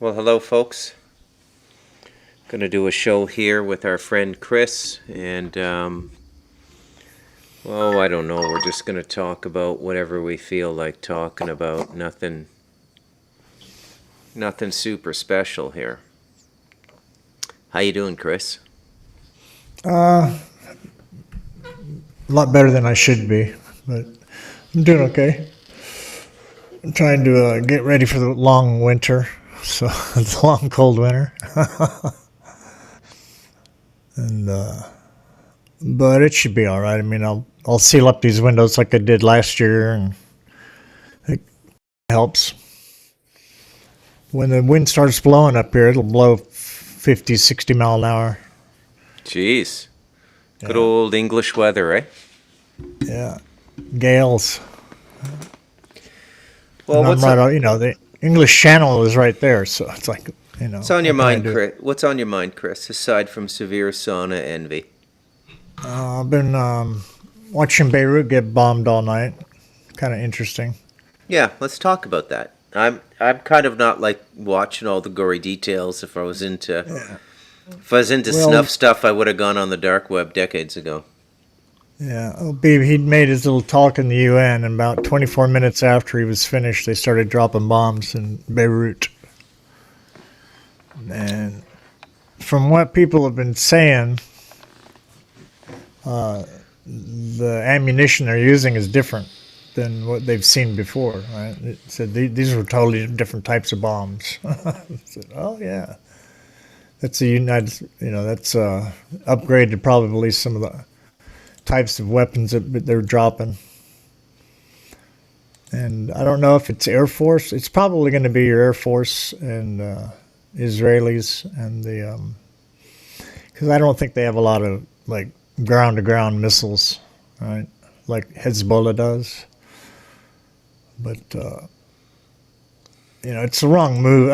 Well, hello, folks. Going to do a show here with our friend Chris, and I don't know. We're just going to talk about whatever we feel like talking about. Nothing super special here. How you doing, Chris? A lot better than I should be, but I'm doing okay. I'm trying to get ready for the long winter, so the long cold winter, and but it should be all right. I mean, I'll seal up these windows like I did last year, and it helps. When the wind starts blowing up here, it'll blow 50, 60 mile an hour. Jeez, good Yeah, old English weather, eh? yeah, gales, Well, and I'm right out. The English Channel is right there, so it's like, what's on your what can I mind, do? Chris? What's on your mind, Chris? Aside from severe sauna envy. I've been watching Beirut get bombed all night. Kind of interesting. Yeah, let's talk about that. I'm kind of not like watching all the gory details. Yeah. If I was into Well, snuff stuff, I would have gone on the dark web decades ago. yeah. Oh, baby, he'd made his little talk in the UN, and about 24 minutes after he was finished, they started dropping bombs in Beirut. And from what people have been saying, the ammunition they're using is different than what they've seen before. Right? It said these were totally different types of bombs. I said, oh yeah, that's a United. That's upgraded probably some of the types of weapons that they're dropping. And I don't know if it's Air Force. It's probably going to be your Air Force and Israelis and the because I don't think they have a lot of like ground to ground missiles, right? Like Hezbollah does. But it's the wrong move.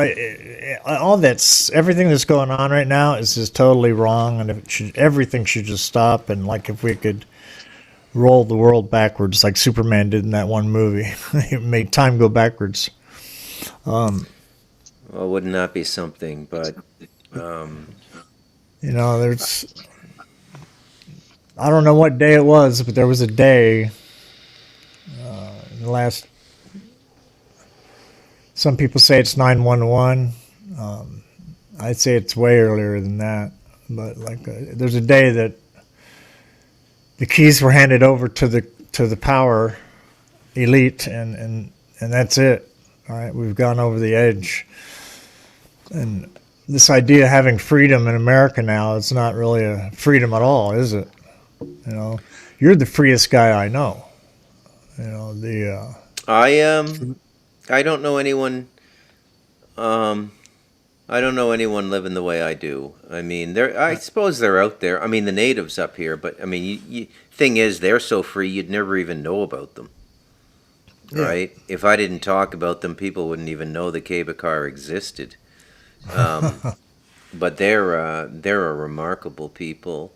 All that's everything that's going on right now is just totally wrong, and everything should just stop. And like if we could roll the world backwards, like Superman did in that one movie, it made time go backwards. Um, Well, wouldn't that be something? But um, there's I don't know what day it was, but there was a day in the last. Some people say it's 911. Um, I'd say it's way earlier than that. But like, there's a day that the keys were handed over to the power elite, and that's it. All right, we've gone over the edge, and this idea of having freedom in America now, it's not really a freedom at all, is it? You know, you're the freest guy I know. The I I don't know anyone. Um, I don't know anyone living the way I do. I mean, I suppose they're out there. I mean, the natives up here, but I mean, thing is, they're so free you'd never even know about them, yeah. right? If I didn't talk about them, people wouldn't even know the Kebakar existed. Um, but they're a remarkable people,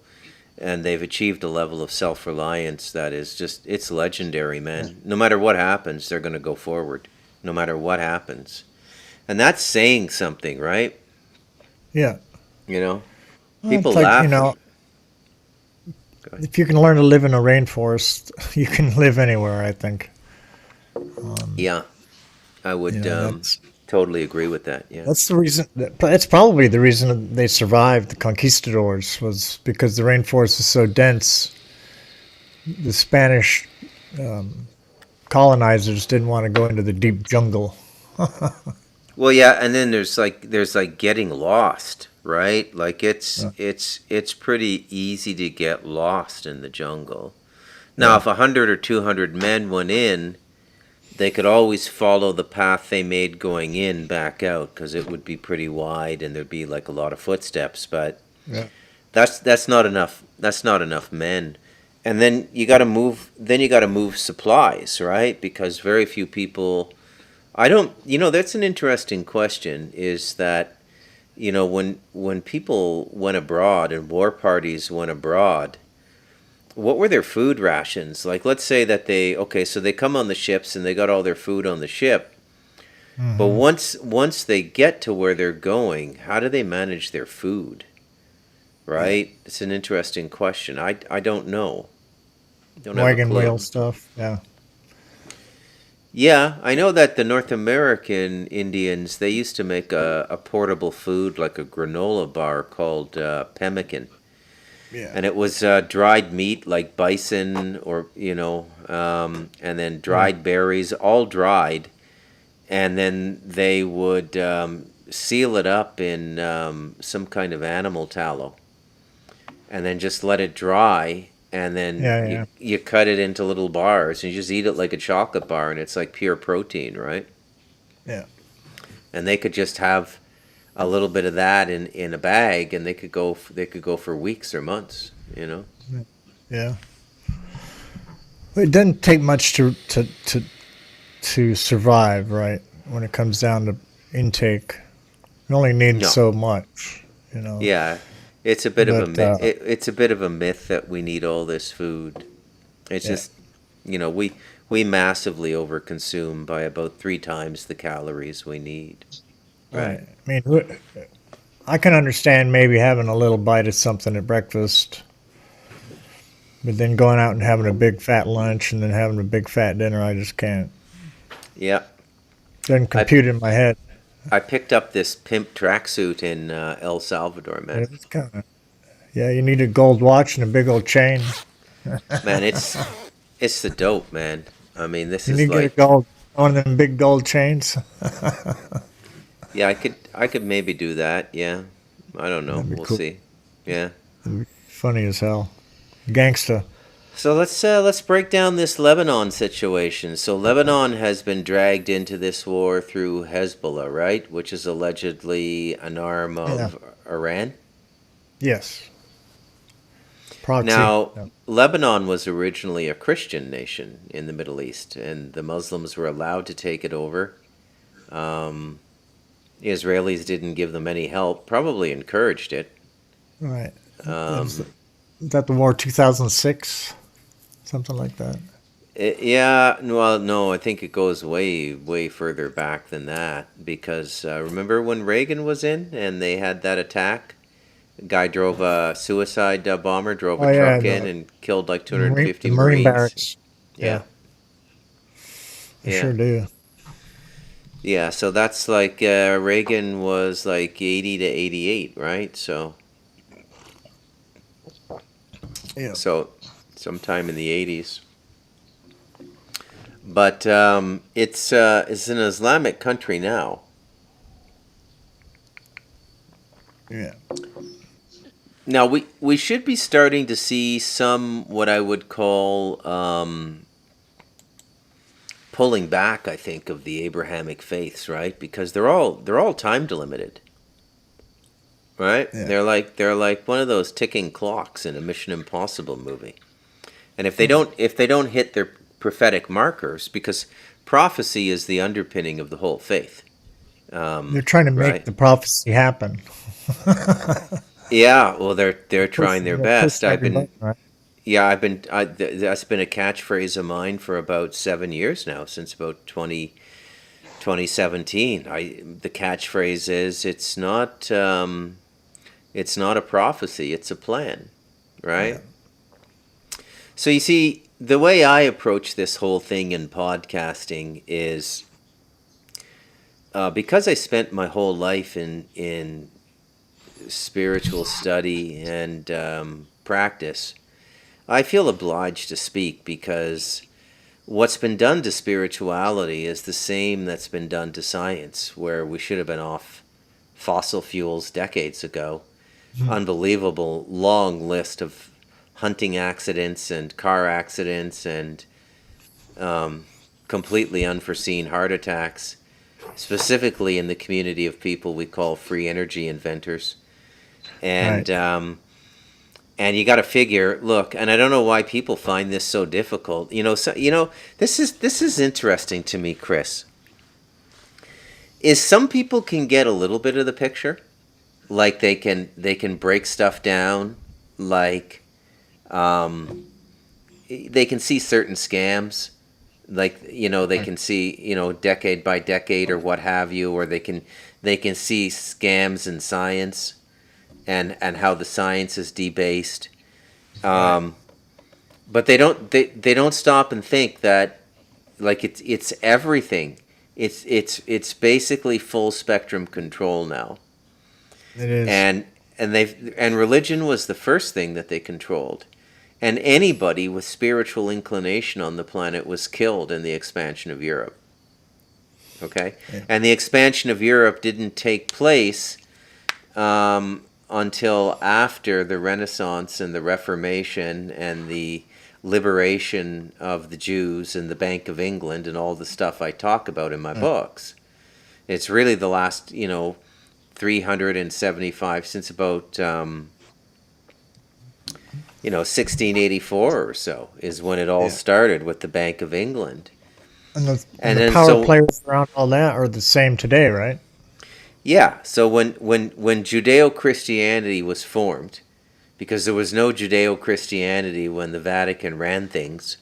and they've achieved a level of self-reliance that is just it's legendary, man. No matter what happens, they're going to go forward, no matter what happens. And that's saying something, right? Yeah. You know, Well, people it's like, laugh. Go ahead. if you can learn to live in a rainforest, you can live anywhere, I think. Um, Yeah, I would that's totally agree with that. Yeah. that's the reason. It's probably the reason they survived the conquistadors was because the rainforest is so dense. The Spanish um, colonizers didn't want to go into the deep jungle. Well, yeah, and then there's like getting lost, right? Like Yeah, it's pretty easy to get lost in the jungle. Now, yeah, if 100 or 200 men went in, they could always follow the path they made going in back out because it would be pretty wide and there'd be like a lot of footsteps. But yeah, that's not enough. That's not enough men. And then you got to move. Then you got to move supplies, right? Because very few people. I don't. That's an interesting question. Is that when people went abroad and war parties went abroad, what were their food rations? Like, let's say that so they come on the ships and they got all their food on the ship. But once they get to where they're going, how do they manage their food? Right? It's an interesting question. I don't know. Don't have a Wagon clue. wheel stuff. Yeah. Yeah, I know that the North American Indians, they used to make a portable food like a granola bar called pemmican. Yeah. And it was dried meat like bison or, and then Right. dried berries, all dried. And then they would seal it up in some kind of animal tallow and then just let it dry. And then Yeah. you, Yeah. you cut it into little bars and you just eat it like a chocolate bar and it's like pure protein, right? Yeah. And they could just have a little bit of that in a bag and they could go for weeks or months, you know? Yeah. It doesn't take much to survive, right? When it comes down to intake, you only need No. so much, you know. Yeah. It's a bit of a But myth. It's a bit of a myth that we need all this food. It's yeah, just, we massively overconsume by about 3 times the calories we need. Right. right. I mean, I can understand maybe having a little bite of something at breakfast, but then going out and having a big fat lunch and then having a big fat dinner, I just can't. Yeah. Doesn't I compute in my head. I picked up this pimp tracksuit in El Salvador, man. It's kind of yeah. You need a gold watch and a big old chain. Man, it's the dope, man. I mean, this You is need to get a like, gold one of them big gold chains. yeah, I could maybe do that. Yeah. I don't know. That'd be We'll cool. see. Yeah. Funny as hell. Gangsta. So let's break down this Lebanon situation. So Lebanon has been dragged into this war through Hezbollah, right? Which is allegedly an arm Yeah. of Iran. Yes. Proxy. Now, Yeah. Lebanon was originally a Christian nation in the Middle East, and the Muslims were allowed to take it over. Um, the Israelis didn't give them any help, probably encouraged it. Right. Is Um, that the war 2006? Something like that. Yeah, well, no, I think it goes way, way further back than that because remember when Reagan was in and they had that attack? A guy drove a suicide bomber, drove Oh a yeah, truck in and killed like The 250 Marine Marines. barracks. Yeah, Yeah, I yeah, sure do. yeah. So that's like Reagan was like 80 to 88, right? So, Yeah. so sometime in the 80s. But it's an Islamic country now. Yeah. Now we should be starting to see some what I would call pulling back. I think of the Abrahamic faiths, right? Because they're all time delimited, right? Yeah. They're like one of those ticking clocks in a Mission Impossible movie. And if they don't hit their prophetic markers, because prophecy is the underpinning of the whole faith, They're trying to make right? the prophecy happen. Yeah, well, they're trying their They're best. pushing every button, right? Yeah, that's been a catchphrase of mine for about 7 years now, since about 2017. The catchphrase is it's not a prophecy, it's a plan, Yeah. right? So you see, the way I approach this whole thing in podcasting is because I spent my whole life in spiritual study and practice. I feel obliged to speak because what's been done to spirituality is the same that's been done to science, where we should have been off fossil fuels decades ago. Unbelievable long list of hunting accidents and car accidents and completely unforeseen heart attacks, specifically in the community of people we call free energy inventors. Right. And you got to figure, look, and I don't know why people find this so difficult. This is interesting to me, Chris. Is some people can get a little bit of the picture, like they can break stuff down, like they can see certain scams, Like, they can see, decade by decade or what have you, or they can see scams in science and how the science is debased. But they don't stop and think that, like, it's everything. It's basically full spectrum control now. It is. And religion was the first thing that they controlled. And anybody with spiritual inclination on the planet was killed in the expansion of Europe. Okay? Yeah. And the expansion of Europe didn't take place until after the Renaissance and the Reformation and the liberation of the Jews and the Bank of England and all the stuff I talk about in my books. It's really the last, 375, since about 1684 or so is when it all started with the Bank of England. And the And then power so players around all that are the same today, right? yeah, so when Judeo-Christianity was formed, because there was no Judeo-Christianity when the Vatican ran things,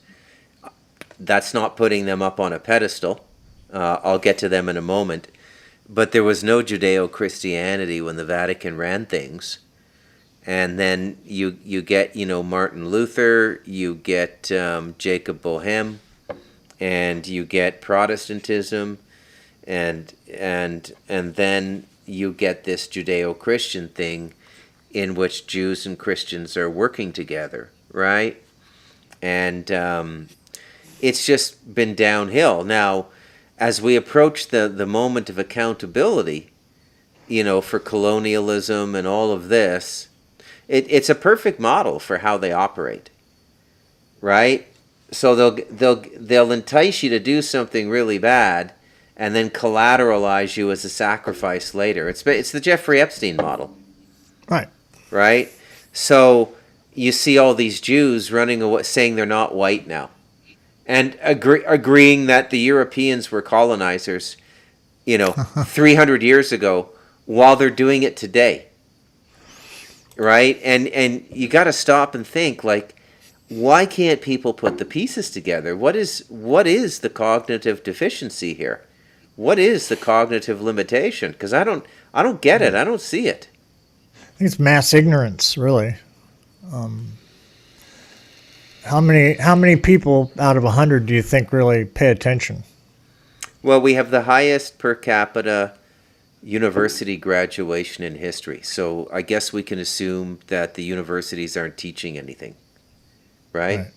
that's not putting them up on a pedestal. I'll get to them in a moment. But there was no Judeo-Christianity when the Vatican ran things. And then you get, Martin Luther, you get Jacob Boehme, and you get Protestantism, and then you get this Judeo-Christian thing in which Jews and Christians are working together, right? And it's just been downhill. Now, as we approach the moment of accountability, for colonialism and all of this, it's a perfect model for how they operate, right? So they'll entice you to do something really bad, and then collateralize you as a sacrifice later. It's the Jeffrey Epstein model, Right. right? So you see all these Jews running away, saying they're not white now, and agreeing that the Europeans were colonizers, 300 years ago, while they're doing it today, right? And you got to stop and think, like, why can't people put the pieces together? What is the cognitive deficiency here? What is the cognitive limitation? Because I don't get it. I don't see it. I think it's mass ignorance, really. How many people out of 100 do you think really pay attention? Well, we have the highest per capita university graduation in history. So I guess we can assume that the universities aren't teaching anything, right?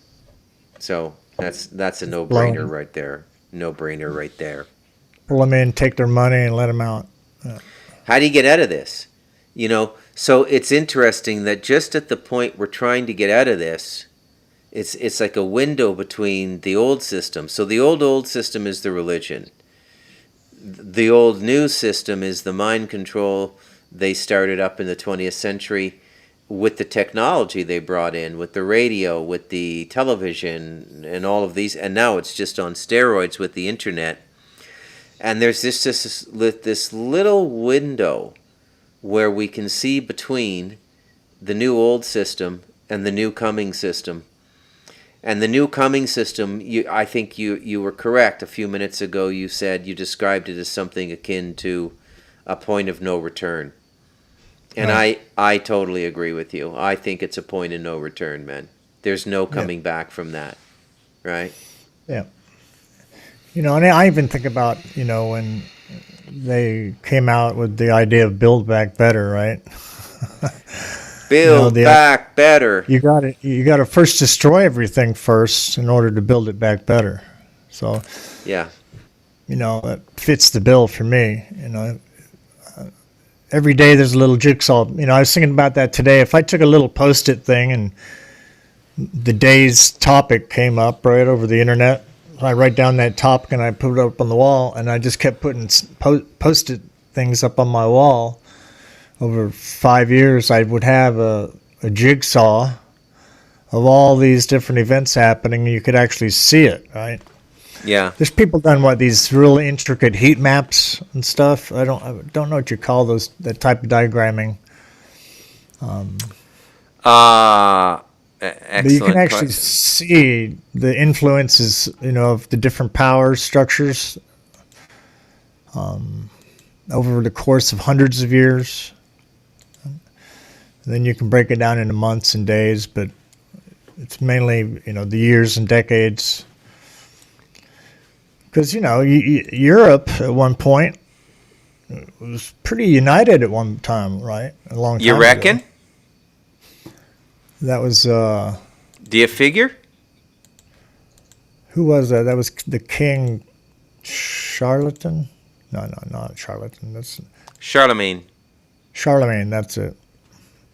So that's a no-brainer right there. No-brainer right there. Pull them in, take their money, and let them out. How do you get out of this? So it's interesting that just at the point we're trying to get out of this, it's like a window between the old system. So the old system is the religion. The old new system is the mind control they started up in the 20th century with the technology they brought in, with the radio, with the television, and all of these. And now it's just on steroids with the internet. And there's this little window where we can see between the new old system and the new coming system. And the new coming system, I think you were correct. A few minutes ago you said you described it as something akin to a point of no return. And I totally agree with you. I think it's a point of no return, man. There's no coming back from that, right? Yeah. And I even think about, when they came out with the idea of Build Back Better, right? Build back better. You got to first destroy everything first in order to build it back better. So, yeah, that fits the bill for me. Every day there's a little jigsaw. I was thinking about that today. If I took a little Post-it thing and the day's topic came up right over the internet, I write down that topic and I put it up on the wall, and I just kept putting Post-it things up on my wall. Over 5 years, I would have a jigsaw of all these different events happening. You could actually see it, right? Yeah. There's people done these really intricate heat maps and stuff. I don't know what you call those, that type of diagramming. But you can Excellent. actually see the influences, of the different power structures over the course of hundreds of years. And then you can break it down into months and days, but it's mainly, the years and decades. Because, Europe at one point was pretty united at one time, right? A long You time ago. reckon? That was, Do you figure? who was that? That was the King Charlatan? No, not Charlatan. That's Charlemagne. Charlemagne. That's it.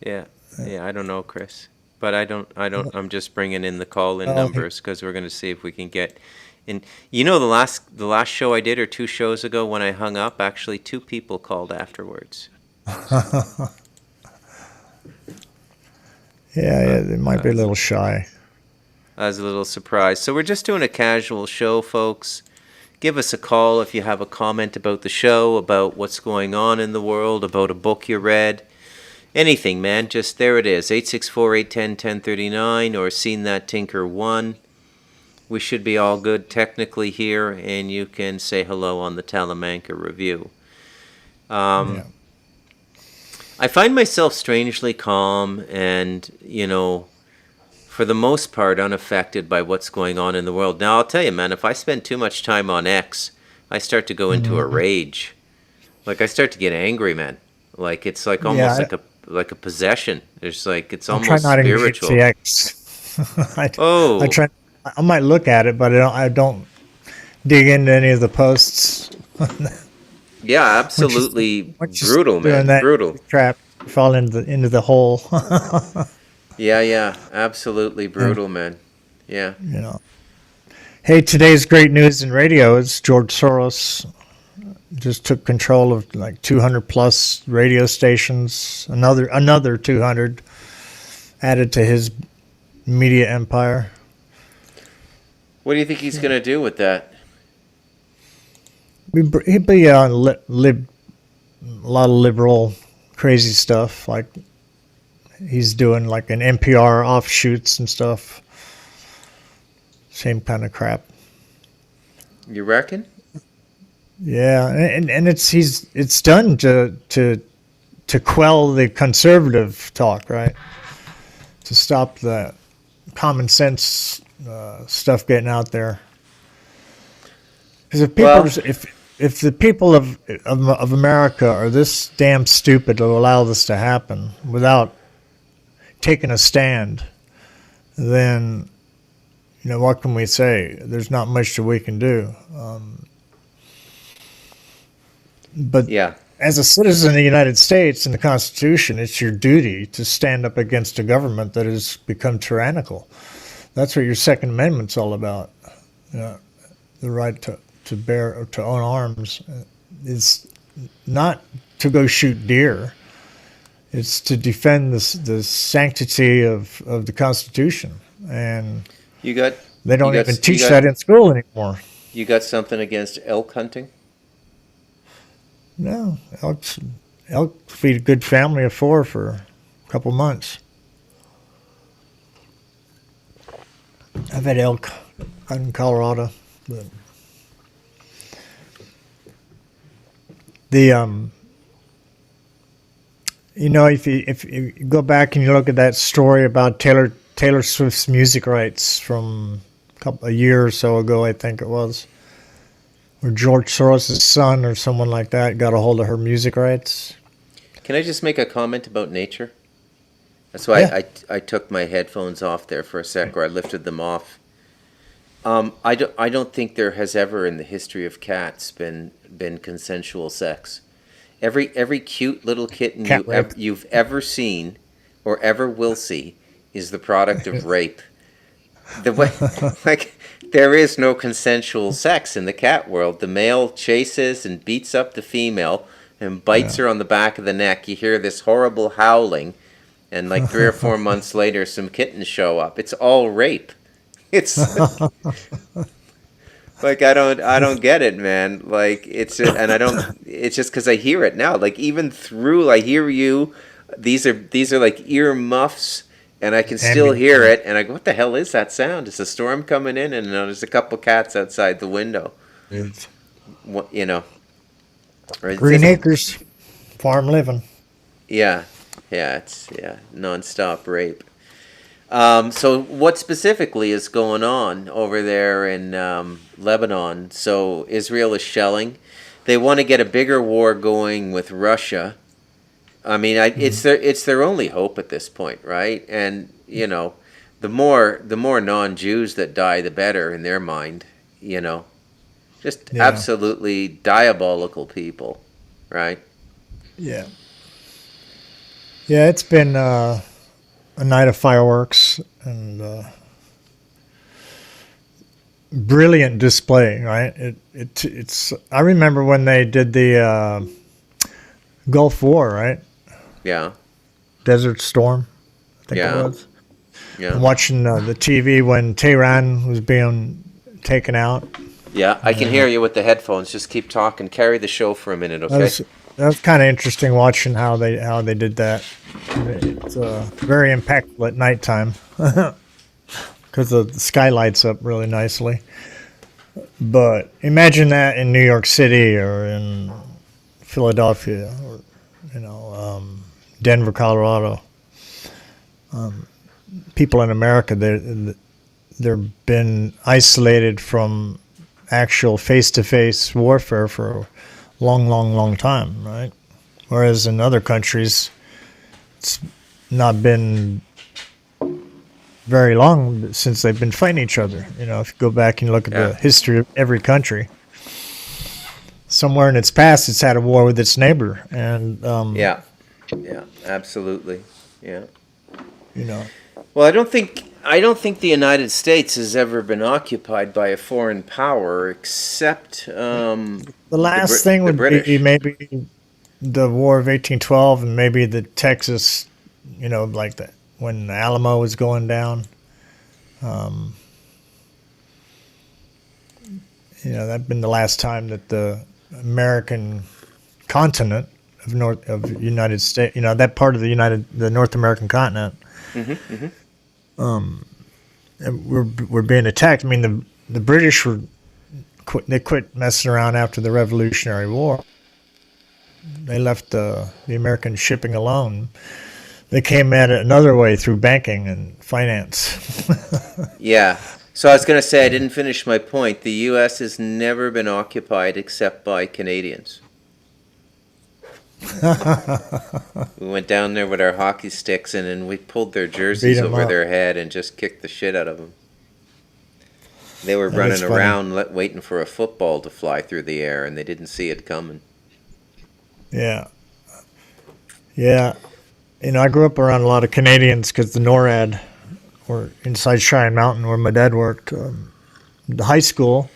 Yeah. Yeah, I don't know, Chris. But I'm just bringing in the call-in Oh, okay. numbers because we're going to see if we can get in. The last show I did, or 2 shows ago, when I hung up, actually 2 people called afterwards. Yeah, Uh, it might I be a was little shy. I was a little surprised. So we're just doing a casual show, folks. Give us a call if you have a comment about the show, about what's going on in the world, about a book you read. Anything, man. Just there it is. 864-810-1039 or Seen That Tinker 1. We should be all good technically here, and you can say hello on the Talamanca review. Yeah. Um, I find myself strangely calm and, for the most part, unaffected by what's going on in the world. Now, I'll tell you, man, if I spend too much time on X, I start to go into a Mhm. rage. Like, I start to get angry, man. Like, it's like Yeah, almost like a possession. There's like, it's I try almost not to engage the spiritual. X. I Oh, try. I might look at it, but I don't dig into any of the posts. yeah, Once you absolutely once you start brutal, doing man. that, Brutal. you trap, you fall into the hole. Yeah, yeah, absolutely Yeah, brutal, man. Yeah. you know. Hey, today's great news in radio is George Soros just took control of like 200 plus radio stations. Another 200 added to his media empire. What do you think he's gonna do with that? He'd be on a lot of liberal, crazy stuff. Like he's doing like an NPR offshoots and stuff. Same kind of crap. You reckon? Yeah, and it's done to quell the conservative talk, right? To stop the common sense stuff getting out there. Because Well, if the people of America are this damn stupid to allow this to happen without taking a stand, then what can we say? There's not much that we can do. But yeah. as a citizen of the United States and the Constitution, it's your duty to stand up against a government that has become tyrannical. That's what your Second Amendment's all about. Uh, the right to bear or to own arms is not to go shoot deer. It's to defend the sanctity of the Constitution, and You got they you don't got even you teach got that in school anymore. you got something against elk hunting? No, elk feed a good family of four for a couple months. I've had elk out in Colorado, but the if you go back and you look at that story about Taylor Swift's music rights from a year or so ago, I think it was, where George Soros' son or someone like that got a hold of her music rights. Can I just make a comment about nature? That's why Yeah. I took my headphones off there for a sec, or I lifted them off. I don't think there has ever in the history of cats been consensual sex. Every cute little kitten Cat rape. you've ever seen or ever will see is the product of rape. The way, like, there is no consensual sex in the cat world. The male chases and beats up the female and bites Yeah. her on the back of the neck. You hear this horrible howling, and like 3 or 4 months later, some kittens show up. It's all rape. It's like I don't get it, man. Like and I don't. It's just because I hear it now. Like even through, I hear you. These are like ear muffs and I can still Ambient hear sound. it. And I go, "What the hell is that sound? Is a storm coming in?" And there's a couple cats outside the window. It's What, you know, or it's Green just Acres, farm living. yeah, it's nonstop rape. So what specifically is going on over there in Lebanon? So Israel is shelling. They want to get a bigger war going with Russia. I mean, Mhm. it's their only hope at this point, right? And the more non-Jews that die, the better in their mind. You know, just Yeah, absolutely diabolical people, right? yeah, yeah. It's been a night of fireworks and brilliant display, right? It's. I remember when they did the Gulf War, right? Yeah, Desert Storm, I think it yeah, was. yeah, I'm watching the TV when Tehran was being taken out. yeah. I can hear you with the headphones. Just keep talking. Carry the show for a minute, That okay? was that was kind of interesting watching how they did that. It's very impactful at nighttime because the sky lights up really nicely. But imagine that in New York City or in Philadelphia or Denver, Colorado. People in America, they've been isolated from actual face-to-face warfare for a long, long, long time, right? Whereas in other countries, it's not been very long since they've been fighting each other. If you go back and look at the Yeah, history of every country, somewhere in its past, it's had a war with its neighbor, and yeah, yeah. Absolutely. Yeah. you know, Well, I don't think the United States has ever been occupied by a foreign power except the last thing the would be British. maybe the War of 1812, and maybe the Texas, like that when the Alamo was going down. Um, that'd been the last time that the American continent of United States, that part of the North American continent, Hmm, hmm. we're being attacked. I mean, the British they quit messing around after the Revolutionary War. They left the American shipping alone. They came at it another way through banking and finance. Yeah. So I was going to say I didn't finish my point. The U.S. has never been occupied except by Canadians. We went down there with our hockey sticks and we pulled their Beat jerseys them over up. their head and just kicked the shit out of them. They were That is running funny. around waiting for a football to fly through the air and they didn't see it coming. Yeah, yeah. I grew up around a lot of Canadians because the NORAD, or inside Cheyenne Mountain, where my dad worked. The high school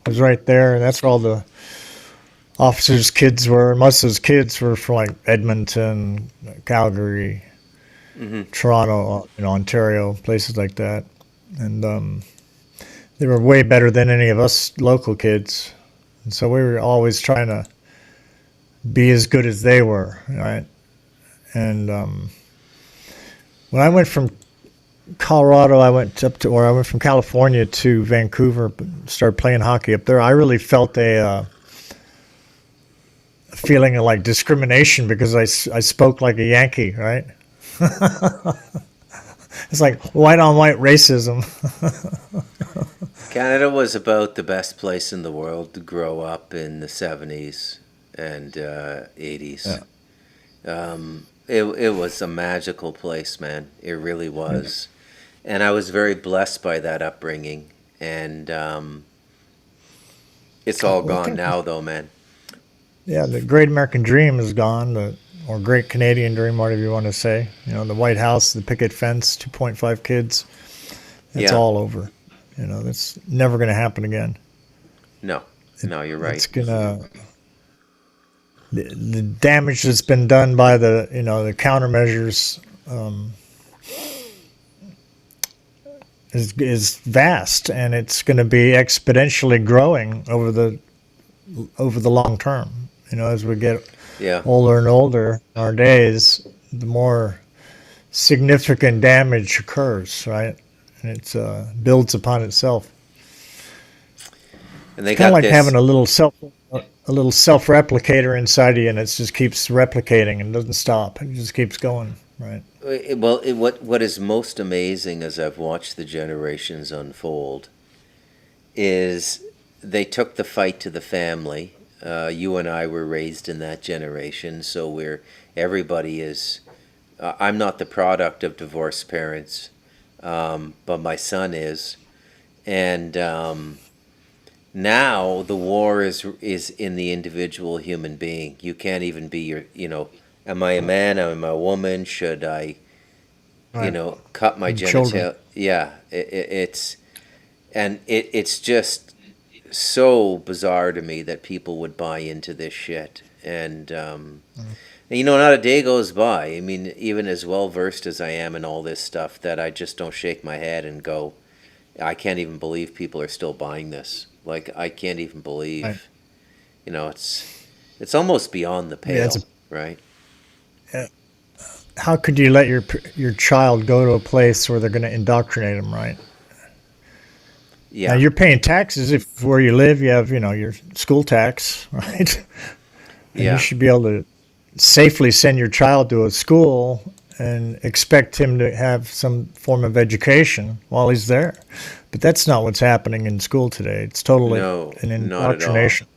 was right there, and that's where all the officers' kids were. Most of those kids were from like Edmonton, Calgary, Hmm. Toronto, Ontario, places like that, and they were way better than any of us local kids. And so we were always trying to be as good as they were, right? And when I went from Colorado, I went from California to Vancouver, started playing hockey up there. I really felt a feeling of like discrimination because I spoke like a Yankee, right? It's like white on white racism. Canada was about the best place in the world to grow up in the 70s and 80s. Yeah. It was a magical place, man. It really was. And I was very blessed by that upbringing. And it's all Well, I gone think, now, though, man. yeah, the Great American Dream is gone, or Great Canadian Dream, whatever you want to say. The White House, the picket fence, 2.5 kids. It's Yeah. all over. That's never going to happen again. No. No, you're right. It's gonna the damage that's been done by the countermeasures is vast, and it's going to be exponentially growing over the long term. As we get Yeah. older and older in our days, the more significant damage occurs, right? And it builds upon itself. And they Kind of got like having this. a little self replicator inside you, and it just keeps replicating and doesn't stop. It just keeps going, right? What is most amazing as I've watched the generations unfold is they took the fight to the family. You and I were raised in that generation, so everybody is. I'm not the product of divorced parents, but my son is, and now the war is in the individual human being. You can't even be am I a man? Am I a woman? Should I, Right. cut my And children. genital? Yeah, it's just so bizarre to me that people would buy into this shit. And not a day goes by. I mean, even as well versed as I am in all this stuff, that I just don't shake my head and go, I can't even believe people are still buying this. Like, I can't even Right. believe, it's almost beyond the Yeah. pale, right? How could you let your child go to a place where they're going to indoctrinate them, right? Now Yeah, you're paying taxes if where you live you have your school tax, right? And you yeah. should be able to safely send your child to a school and expect him to have some form of education while he's there. But that's not what's happening in school today. It's totally No, an not at all. indoctrination.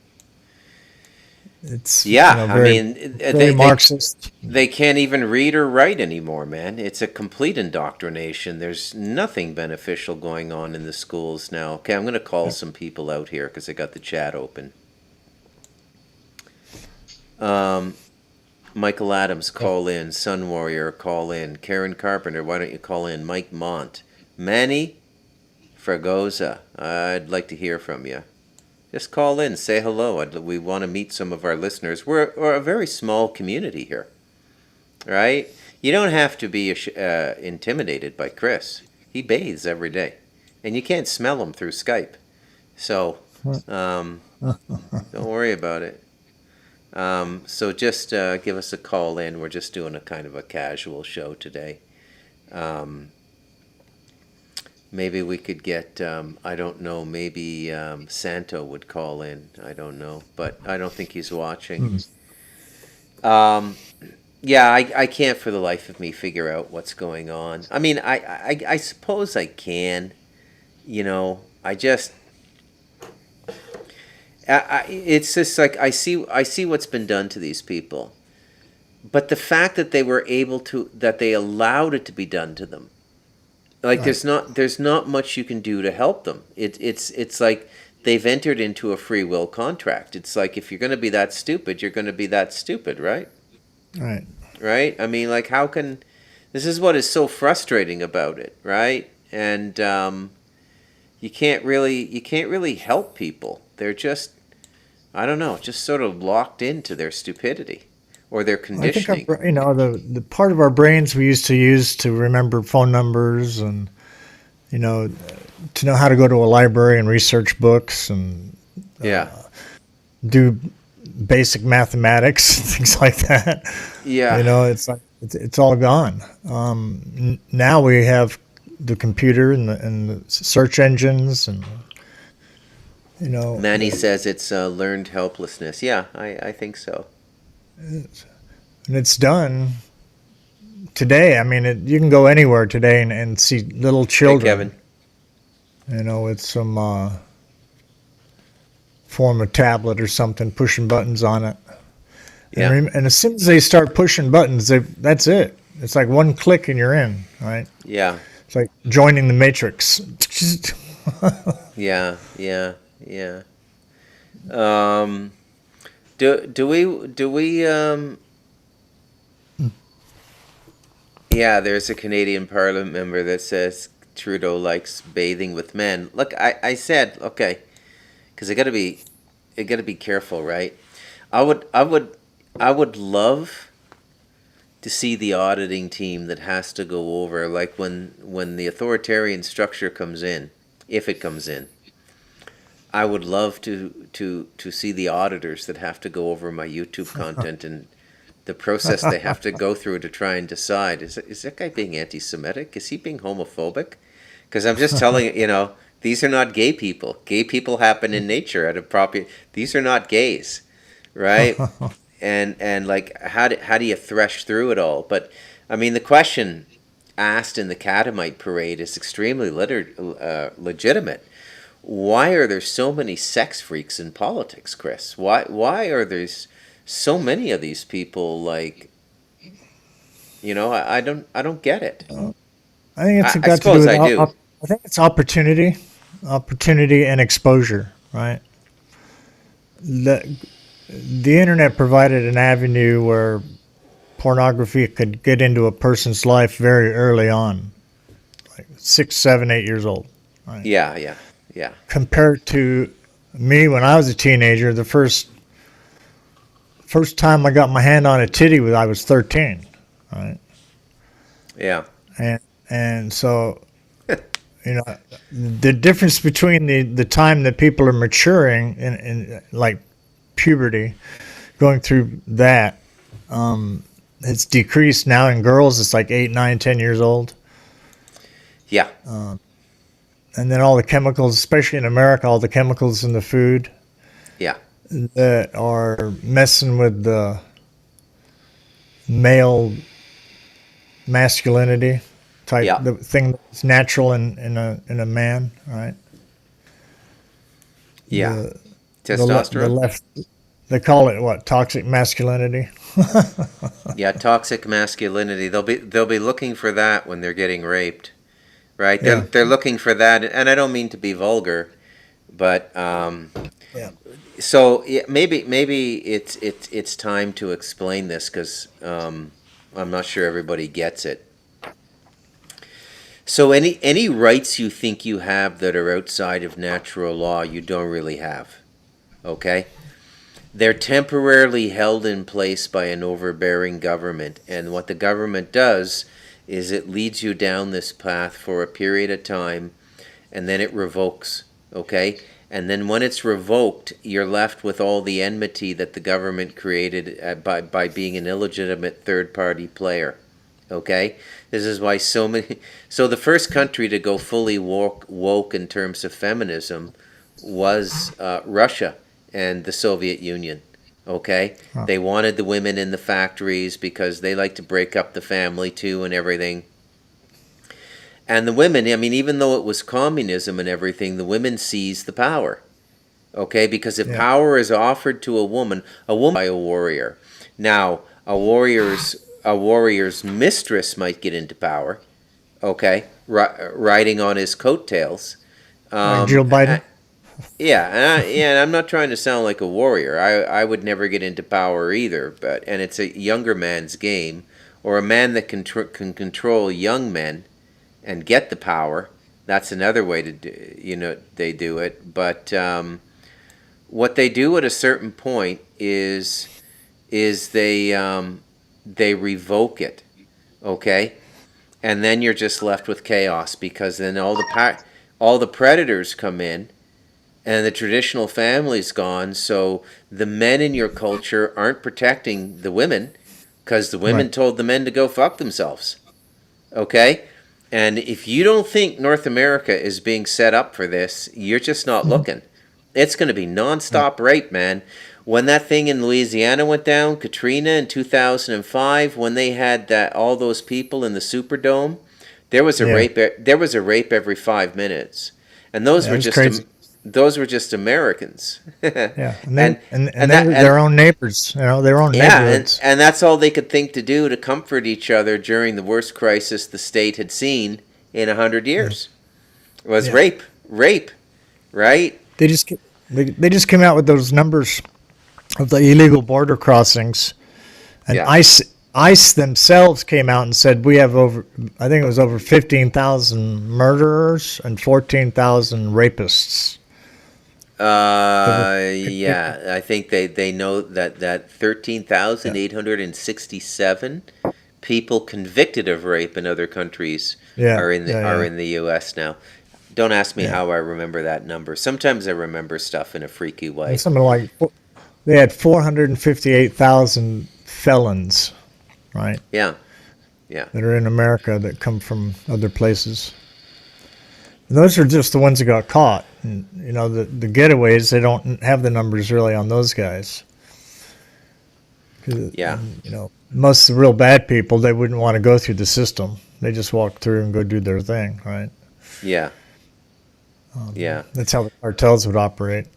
It's Yeah, I very mean, very Marxist. they can't even read or write anymore, man. It's a complete indoctrination. There's nothing beneficial going on in the schools now. Okay, I'm going to call some people out here because I got the chat open. Um, Michael Adams, call in. Sun Warrior, call in. Karen Carpenter, why don't you call in? Mike Mont. Manny Fragoza, I'd like to hear from you. Just call in, say hello. We want to meet some of our listeners. We're a very small community here, right? You don't have to be intimidated by Chris. He bathes every day, and you can't smell him through Skype. So um, don't worry about it. So just give us a call in. We're just doing a kind of a casual show today. Um, Maybe we could get, I don't know, maybe Santo would call in. I don't know, but I don't think he's watching. Hmm. Um, yeah, I can't for the life of me figure out what's going on. I mean, I suppose I can. I just, it's just like I see what's been done to these people. But the fact that that they allowed it to be done to them, like Right. there's not much you can do to help them. It's like they've entered into a free will contract. It's like if you're going to be that stupid, you're going to be that stupid, right? Right. Right? I mean, like how can this is what is so frustrating about it, right? And you can't really help people. They're just I don't know, just sort of locked into their stupidity or their I think conditioning. the part of our brains we used to use to remember phone numbers and you know to know how to go to a library and research books and Yeah. do basic mathematics, things like that. Yeah. It's like it's all gone. Now we have the computer and the search engines, and you know, Manny says it's learned helplessness. Yeah, I think so. and it's done today. I mean, you can go anywhere today and see little Hey, children, Kevin. with some form of tablet or something, pushing buttons on it. Yeah. And as soon as they start pushing buttons, that's it. It's like one click and you're in, right? Yeah. It's like joining the matrix. Yeah. Yeah. Yeah. Um, do we yeah, there's a Canadian Parliament member that says Trudeau likes bathing with men. Look, I said okay, because I gotta be careful, right? I would love to see the auditing team that has to go over, like when the authoritarian structure comes in, if it comes in. I would love to see the auditors that have to go over my YouTube content and the process they have to go through to try and decide, is that guy being anti-Semitic? Is he being homophobic? Because I'm just telling you, these are not gay people. Gay people happen in nature at a proper. These are not gays, right? and like, how do you thresh through it all? But I mean, the question asked in the Catamite parade is extremely legitimate. Why are there so many sex freaks in politics, Chris? Why are there so many of these people? Like, I don't get it. I think it's I got to do suppose with I do. I think it's opportunity and exposure, right? The internet provided an avenue where pornography could get into a person's life very early on, like 6, 7, 8 years old. Right? Yeah. Compared to me when I was a teenager, the first time I got my hand on a titty I was 13, right? Yeah. And so, the difference between the time that people are maturing in like puberty, going through that, it's decreased now in girls. It's like 8, 9, 10 years old. Yeah. And then all the chemicals, especially in America, all the chemicals in the food. Yeah. That are messing with the male masculinity type, the thing that's natural in a man, right? Yeah. Testosterone. They call it what? Toxic masculinity. Yeah, toxic masculinity. They'll be looking for that when they're getting raped, right? They're looking for that, and I don't mean to be vulgar, but So maybe it's time to explain this, because I'm not sure everybody gets it. So any rights you think you have that are outside of natural law, you don't really have. Okay? They're temporarily held in place by an overbearing government, and what the government does is it leads you down this path for a period of time, and then it revokes. Okay? And then when it's revoked, you're left with all the enmity that the government created by being an illegitimate third-party player. Okay? This is why so many... So the first country to go fully woke in terms of feminism was Russia and the Soviet Union. Okay? Huh. They wanted the women in the factories because they like to break up the family too and everything. And the women, I mean, even though it was communism and everything, the women seized the power. Okay? Because if power is offered to a woman by a warrior. Now, a warrior's mistress might get into power. Okay? Riding on his coattails. Jill Biden? And I'm not trying to sound like a warrior. I would never get into power either. And it's a younger man's game, or a man that can control young men and get the power. That's another way to do, they do it. But what they do at a certain point is they revoke it, okay, and then you're just left with chaos, because then all the predators come in, and the traditional family's gone. So the men in your culture aren't protecting the women, because the women told the men to go fuck themselves, okay. And if you don't think North America is being set up for this, you're just not looking. It's going to be nonstop rape, man. When that thing in Louisiana went down, Katrina in 2005, when they had all those people in the Superdome, there was a rape. There was a rape every 5 minutes, and those were just Americans. and their own neighbors, their own neighborhoods. And that's all they could think to do to comfort each other during the worst crisis the state had seen in 100 years. Was rape, right? They just came out with those numbers of the illegal border crossings, and ICE themselves came out and said we have over 15,000 murderers and 14,000 rapists. I think they know that 13,867 people convicted of rape in other countries are in the U.S. now. Don't ask me how I remember that number. Sometimes I remember stuff in a freaky way. Something like they had 458,000 felons, right? Yeah. Yeah. That are in America that come from other places. And those are just the ones that got caught. And, you know, the getaways, they don't have the numbers really on those guys. 'Cause, Yeah. you know, most of the real bad people, they wouldn't want to go through the system. They just walk through and go do their thing, right? Yeah. Yeah. That's how the cartels would operate.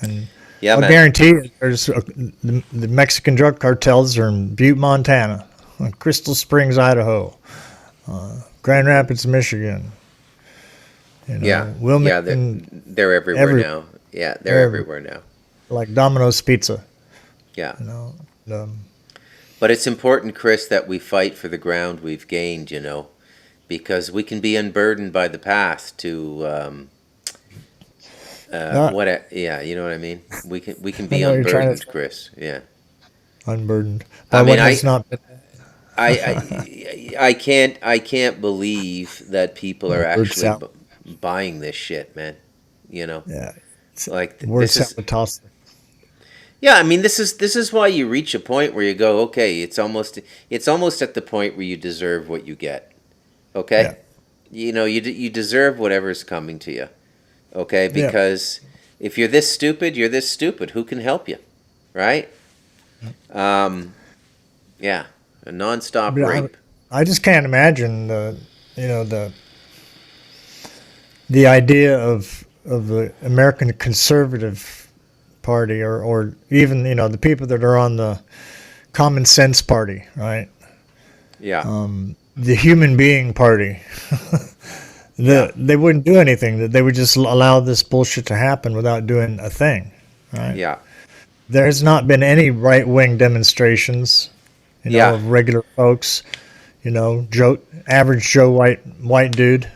And Yeah, I'll man. guarantee you, the Mexican drug cartels are in Butte, Montana, Crystal Springs, Idaho, Grand Rapids, Michigan. You know, Yeah. Wilmington, They're everywhere every- now. Yeah, they're everywhere now. like Domino's Pizza. Yeah. You know, But it's important, Chris, that we fight for the ground we've gained, you know, because we can be unburdened by the past to yeah, you know what I mean? We can be I know what you're trying to unburdened, Chris. Yeah. unburdened I by mean, what has not been. I can't believe that people are Word actually salad. buying this shit, man. You know, Yeah, like word this is sabotage. yeah. I mean, this is why you reach a point where you go, okay, it's almost at the point where you deserve what you get. Okay, Yeah. you know, you deserve whatever's coming to you. Okay, Yeah. because if you're this stupid, you're this stupid. Who can help you, right? Yeah, a nonstop But rape. I just can't imagine the idea of the American Conservative Party or even the people that are on the Common Sense Party, right? Yeah, The Human Being Party. They wouldn't do anything. That they would just allow this bullshit to happen without doing a thing, right? yeah, There has not been any right wing demonstrations, Yeah. of regular folks. Average Joe white dude.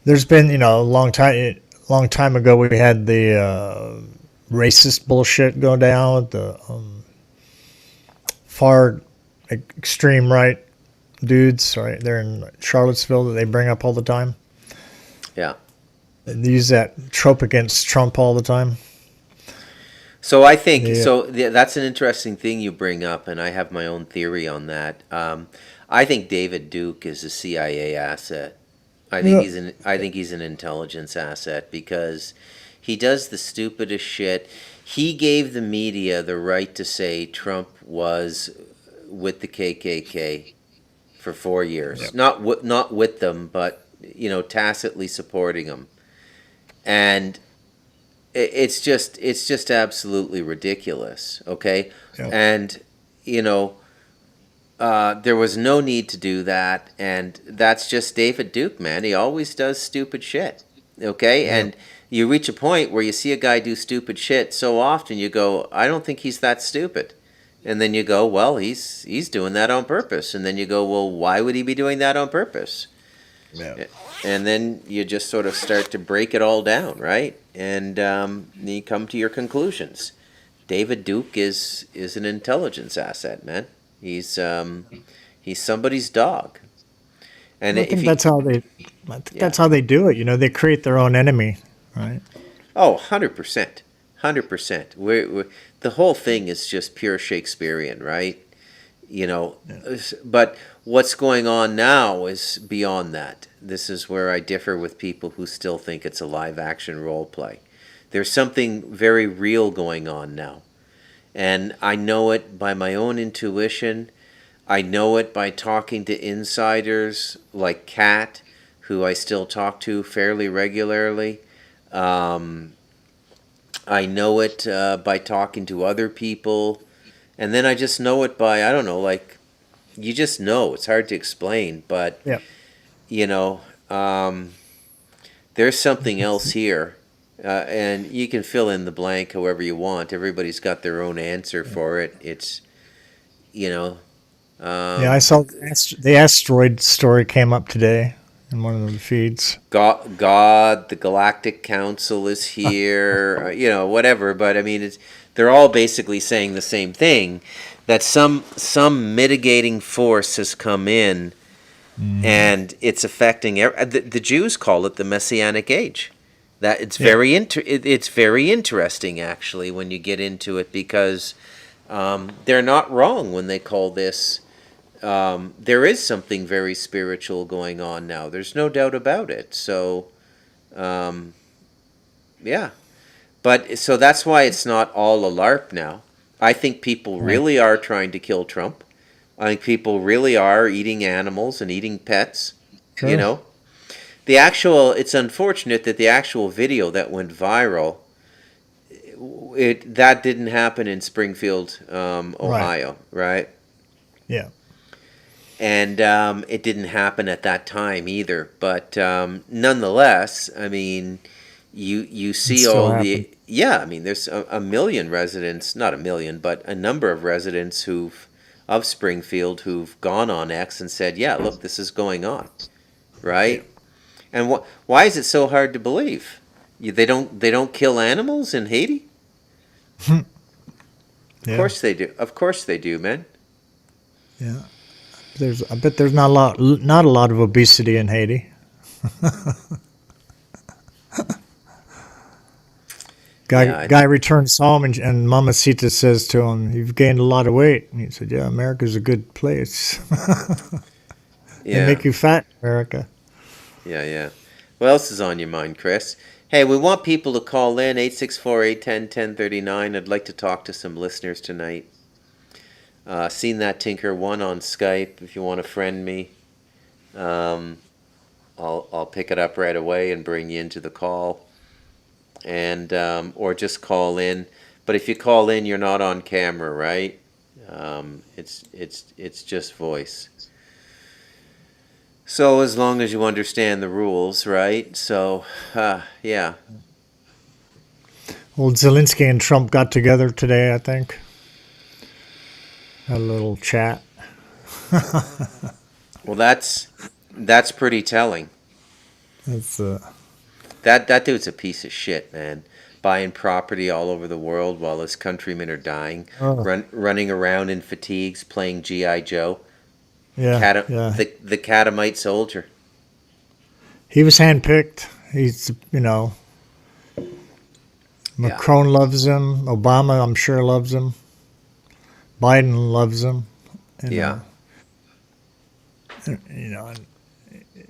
There's been a long time ago we had the racist bullshit go down with the far extreme right dudes. Right, they're in Charlottesville that they bring up all the time. yeah. They use that trope against Trump all the time. So I think Yeah. that's an interesting thing you bring up, and I have my own theory on that. I think David Duke is a CIA asset. I think he's an intelligence asset because he does the stupidest shit. He gave the media the right to say Trump was with the KKK for 4 years. Yep. Not with them, but tacitly supporting them. And it's just absolutely ridiculous, okay? Yep. And there was no need to do that, and that's just David Duke, man. He always does stupid shit, okay? Yep. And you reach a point where you see a guy do stupid shit so often, you go, I don't think he's that stupid. And then you go, well, he's doing that on purpose. And then you go, well, why would he be doing that on purpose? Yeah. And then you just sort of start to break it all down, right? And you come to your conclusions. David Duke is an intelligence asset, man. He's somebody's dog. And I think that's how they do it. They create their own enemy, right? Oh, 100%. 100%. The whole thing is just pure Shakespearean, right? But what's going on now is beyond that. This is where I differ with people who still think it's a live action role play. There's something very real going on now. And I know it by my own intuition. I know it by talking to insiders like Kat, who I still talk to fairly regularly. I know it by talking to other people. And then I just know it by, I don't know, like, you just know. It's hard to explain, but, Yeah. There's something else here. And you can fill in the blank however you want. Everybody's got their own answer for it. It's, Yeah, I saw the asteroid story came up today in one of the feeds. God, the Galactic Council is here, whatever. But I mean, they're all basically saying the same thing, that some mitigating force has come in, and it's affecting. The Jews call it the Messianic Age. That it's very interesting actually when you get into it, because They're not wrong when they call this. There is something very spiritual going on now. There's no doubt about it. So, um, yeah. But so that's why it's not all a LARP now. I think people Right. really are trying to kill Trump. I think people really are eating animals and eating pets. You Sure. know, the actual. It's unfortunate that the actual video that went viral, it that didn't happen in Springfield, Right. Ohio, right? Yeah. And it didn't happen at that time either. But nonetheless, I mean, you It see still all happened. the yeah. I mean, there's a million residents, not a million, but a number of residents who've of Springfield who've gone on X and said, "Yeah, look, this is going on," Yeah. right? And why is it so hard to believe? They don't kill animals in Haiti? Of Yeah. course they do. Of course they do, man. Yeah. I bet there's not a lot of obesity in Haiti. Yeah, Guy returns home and Mamacita says to him, "You've gained a lot of weight." And he said, "Yeah, America's a good place. They yeah, make you fat, America." yeah. What else is on your mind, Chris? Hey, we want people to call in 864-810-1039. I'd like to talk to some listeners tonight. Seen that Tinker1 on Skype. If you want to friend me, um, I'll pick it up right away and bring you into the call, and or just call in. But if you call in, you're not on camera, right? It's just voice. So as long as you understand the rules, right? So, yeah, Old Zelensky and Trump got together today, I think. Had a little chat. well, that's pretty telling. That's That dude's a piece of shit, man. Buying property all over the world while his countrymen are dying, oh running around in fatigues, playing GI Joe, yeah, yeah. the Catamite soldier. He was handpicked. He's Yeah, Macron loves him. Obama, I'm sure, loves him. Biden loves him. You yeah, know, you know,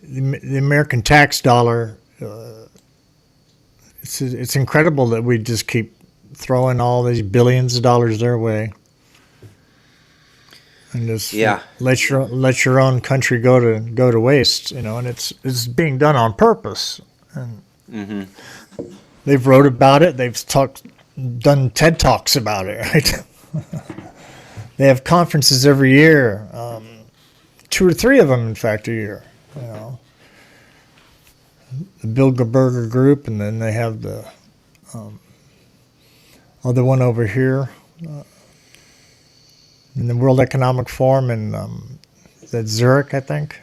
the American tax dollar. It's incredible that we just keep throwing all these billions of dollars their way and just yeah, let your own country go to waste. And it's being done on purpose. And mm-hmm. they've wrote about it. Done TED talks about it. Right? They have conferences every year, 2 or 3 of them, in fact, a year. You know, the Bilderberger Group, and then they have the other one over here in the World Economic Forum in that Zurich, I think.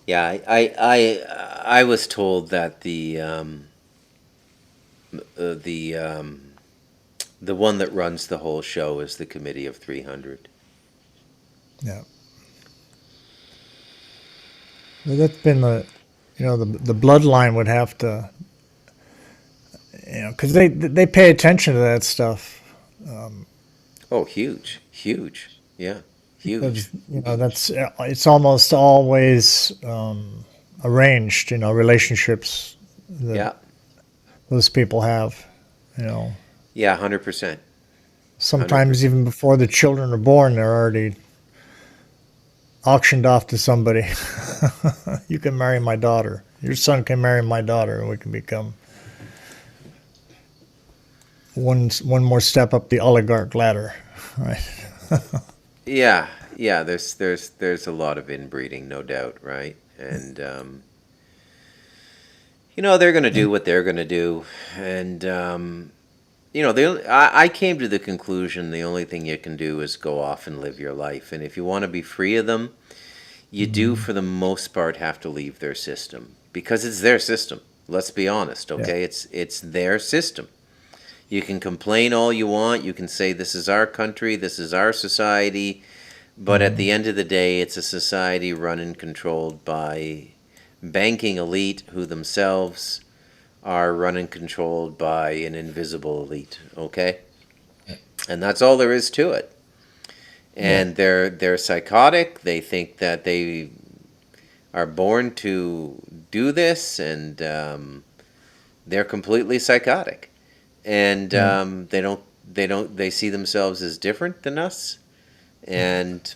Yeah. I was told that the the one that runs the whole show is the Committee of 300. Yeah, well, that's been the bloodline would have to, because they pay attention to that stuff. Oh, huge, huge, yeah, huge. Because that's it's almost always arranged. Relationships that Yeah, those people have. You know, yeah, 100%, 100%. sometimes even before the children are born, they're already auctioned off to somebody. You can marry my daughter. Your son can marry my daughter, and we can become one more step up the oligarch ladder. Right. Yeah, yeah. There's a lot of inbreeding, no doubt, right? And they're going to do what they're going to do, and I came to the conclusion the only thing you can do is go off and live your life, and if you want to be free of them, you do Mhm. for the most part have to leave their system because it's their system. Let's be honest, Yeah. okay? It's their system. You can complain all you want. You can say this is our country, this is our society, but at Mhm. the end of the day, it's a society run and controlled by banking elite who themselves are run and controlled by an invisible elite, okay? And that's all there is to it. and they're psychotic. They think that they are born to do this, and they're completely psychotic, and Yeah. they see themselves as different than us, and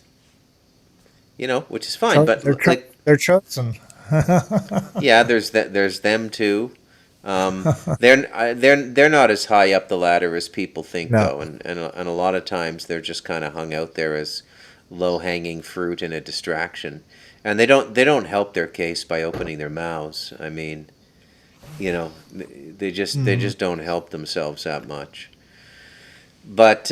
which is fine. But like, They're chosen. yeah, there's them too. They're not as high up the ladder as people think, No. though, and a lot of times they're just kind of hung out there as low hanging fruit and a distraction, and they don't help their case by opening their mouths. I mean, they just don't help themselves that much. But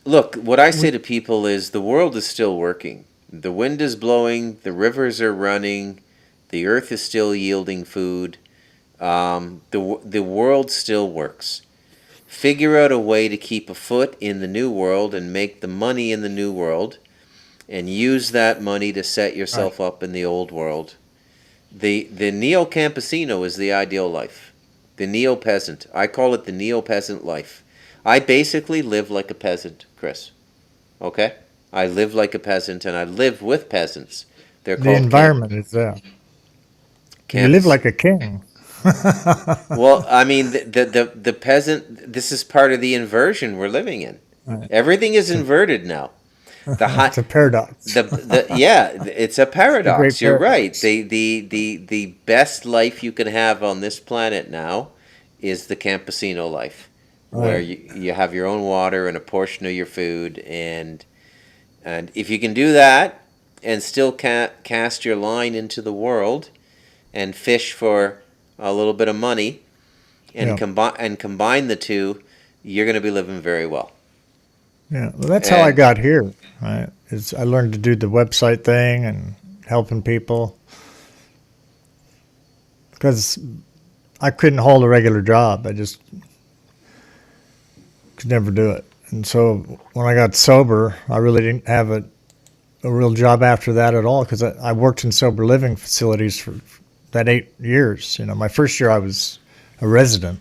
look, what I say to people is the world is still working. The wind is blowing, the rivers are running, the earth is still yielding food. The world still works. Figure out a way to keep a foot in the new world and make the money in the new world, and use that money to set yourself up in the old world. The neo campesino is the ideal life. The neo peasant. I call it the neo peasant life. I basically live like a peasant, Chris. Okay? I live like a peasant, and I live with peasants. They're The called environment is there. You live camps. like a king. Well, I mean, the peasant. This is part of the inversion we're living in. Right. Everything is inverted now. The high, It's a paradox. the yeah, it's a The great paradox. You're right. paradox. The best life you can have on this planet now is the campesino life, where Right. you have your own water and a portion of your food, and if you can do that and still cast your line into the world and fish for a little bit of money and Yeah. combine the two, you're going to be living very well. Yeah. Well, that's how I And got here. Right. Is I learned to do the website thing and helping people because I couldn't hold a regular job. I just could never do it. And so when I got sober, I really didn't have a real job after that at all because I worked in sober living facilities for that 8 years. My first year I was a resident,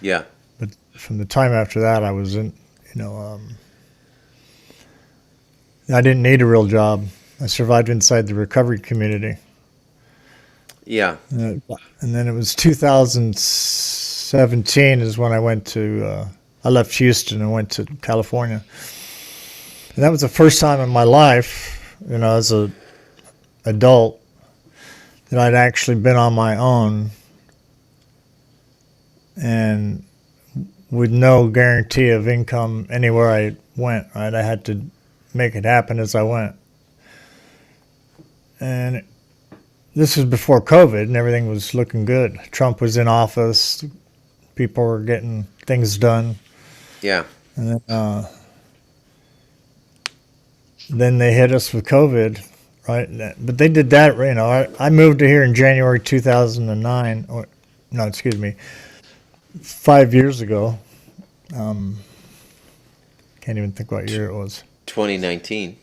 yeah, but from the time after that I was in, you know, um, I didn't need a real job. I survived inside the recovery community. yeah, And then it was 2017 is when I went to, I left Houston and went to California. And that was the first time in my life, as a adult, that I'd actually been on my own and with no guarantee of income anywhere I went, right? I had to make it happen as I went. And this was before COVID and everything was looking good. Trump was in office, people were getting things done. yeah, And then they hit us with COVID, right? But they did that, I moved to here in January 2009, or no, excuse me, 5 years ago. Can't even think what year it was. 2019.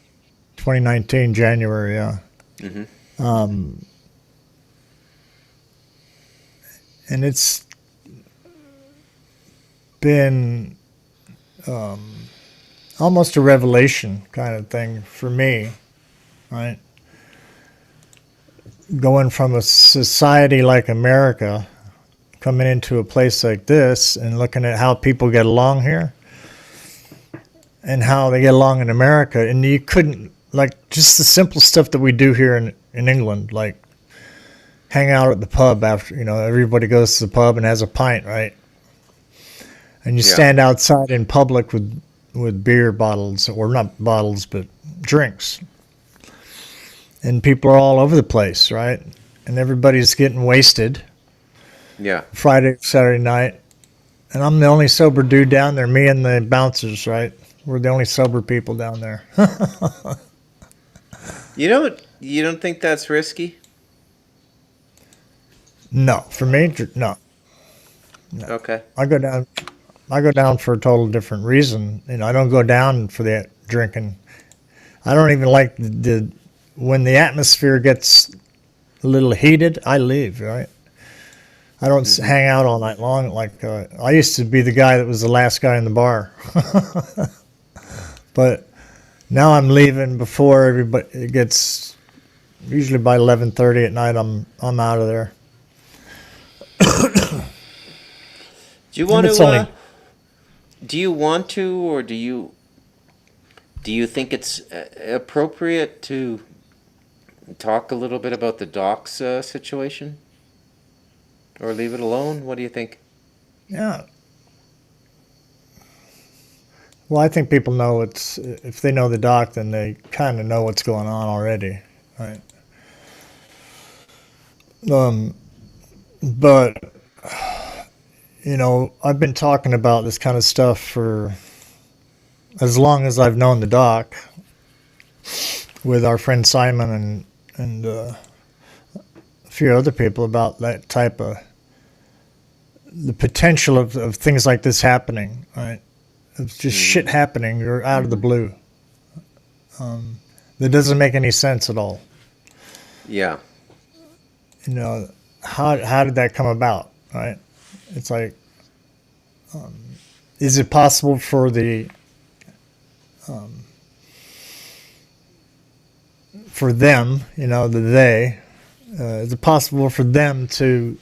2019, January, yeah. Hmm. Um, and it's been almost a revelation kind of thing for me, right? Going from a society like America, coming into a place like this and looking at how people get along here and how they get along in America. And you couldn't, like, just the simple stuff that we do here in England, like hang out at the pub after, everybody goes to the pub and has a pint, right? And you Yeah, stand outside in public with beer bottles, or not bottles, but drinks. And people are all over the place, right? And everybody's getting wasted yeah. Friday, Saturday night. And I'm the only sober dude down there, me and the bouncers, right? We're the only sober people down there. You don't think that's risky? No, for me, no. Okay. I go down. I go down for a total different reason. I don't go down for the drinking. I don't even like when the atmosphere gets a little heated. I leave. Right. I don't Hmm. hang out all night long. Like I used to be the guy that was the last guy in the bar. But now I'm leaving before everybody it gets. Usually by 11:30 at night, I'm out of there. Do you And want it's to? only Do you want to, or do you think it's appropriate to talk a little bit about the docks situation, or leave it alone? What do you think? yeah. Well, I think people know it's if they know the doc, then they kind of know what's going on already, right? Um, but I've been talking about this kind of stuff for as long as I've known the doc with our friend Simon and a few other people about that type of the potential of things like this happening, right? It's just shit happening. You're out of the blue. That doesn't make any sense at all. Yeah. How did that come about, right? It's like, is it possible for for them, is it possible for them to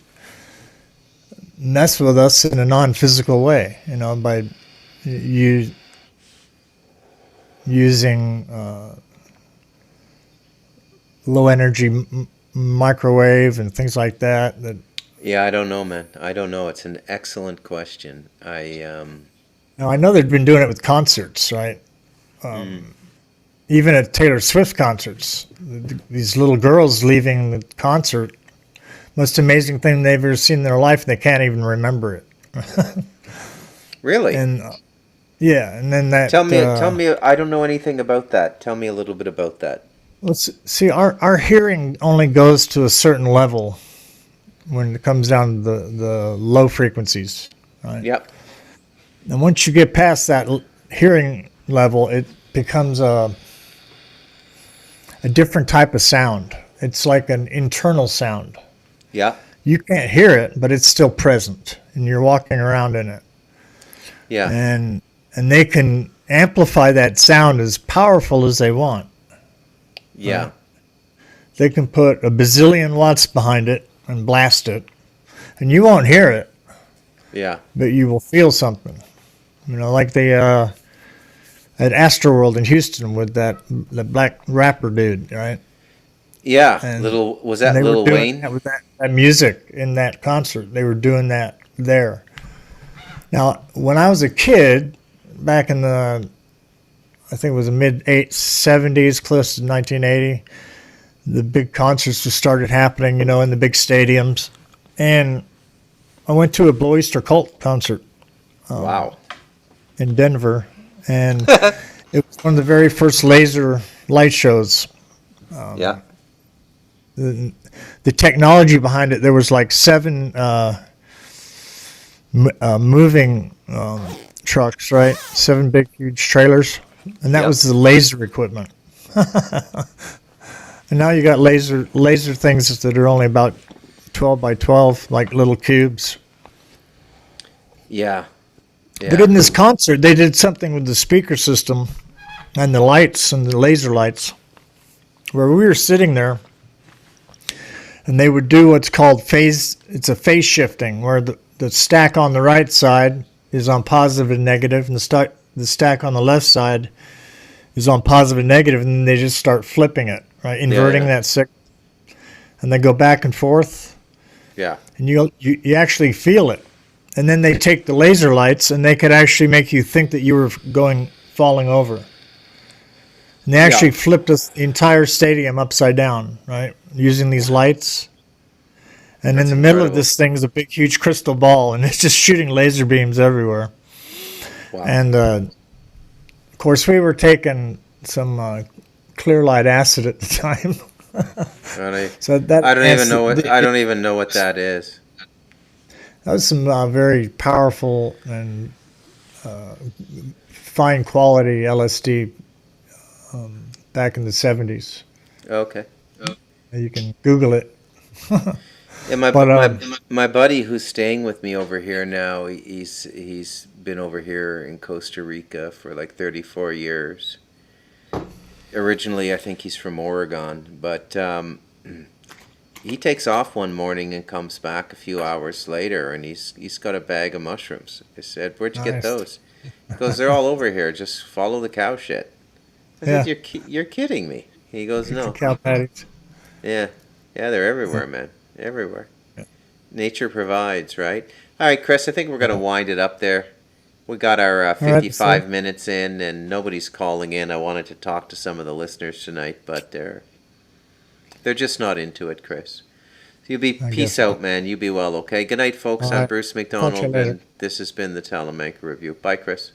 mess with us in a non-physical way, by using low energy microwave and things like that. Yeah, I don't know, man. I don't know. It's an excellent question. Now I know they've been doing it with concerts, right? Even at Taylor Swift concerts, these little girls leaving the concert, most amazing thing they've ever seen in their life, and they can't even remember it. Really? And yeah, and then that. Tell me. I don't know anything about that. Tell me a little bit about that. Let's see. Our hearing only goes to a certain level when it comes down to the low frequencies, right? Yep. And once you get past that hearing level, it becomes a different type of sound. It's like an internal sound. Yeah. You can't hear it, but it's still present, and you're walking around in it. Yeah. And they can amplify that sound as powerful as they want. Yeah. Right? They can put a bazillion watts behind it and blast it, and you won't hear it, Yeah. but you will feel something. Like they at Astroworld in Houston with the black rapper dude, right? Yeah. And Was that they were Lil doing Wayne? that with that music in that concert. They were doing that there. Now, when I was a kid, back in I think it was the mid-70s, close to 1980, the big concerts just started happening, in the big stadiums. And I went to a Blow Easter Cult concert Wow. in Denver, and it was one of the very first laser light shows. Yeah. The technology behind it, there was like 7 moving trucks, right? 7 big, huge trailers, and that Yep. was the laser equipment. And now you got laser things that are only about 12 by 12, like little cubes. Yeah. Yeah. But in this concert, they did something with the speaker system and the lights and the laser lights, where we were sitting there, and they would do what's called it's a phase shifting, where the stack on the right side is on positive and negative, and the stack on the left side is on positive and negative, and then they just start flipping it, right? Inverting yeah. that signal. And they go back and forth, Yeah. and you actually feel it. And then they take the laser lights, and they could actually make you think that you were falling over. And they actually flipped the entire stadium upside down, right? Using these lights. And That's in the middle of incredible. this thing is a big, huge crystal ball, and it's just shooting laser beams everywhere. Wow. And of course, we were taking some clear light acid at the time. So that I don't even know what acid- I don't even know what that is. That was some very powerful and fine quality LSD back in the 70s. Okay. You can Google it. Yeah, But, my buddy who's staying with me over here now, he's been over here in Costa Rica for like 34 years. Originally, I think he's from Oregon, but he takes off one morning and comes back a few hours later, and he's got a bag of mushrooms. I said, "Where'd you get Nice. those?" He goes, "They're all over here. Just follow the cow shit." I Yeah. said, "You're kidding me." He goes, The "No." cow patties. Yeah, yeah, they're everywhere, man. Everywhere. Nature provides, right? All right, Chris, I think we're going to wind it up there. We got our right, 55 so- minutes in, and nobody's calling in. I wanted to talk to some of the listeners tonight, but they're just not into it, Chris. You be I peace guess so. out, man. You be well, okay? Good night, folks. All I'm right. Bruce Talk to you McDonald, later. and this has been the Talamanca Review. Bye, Chris.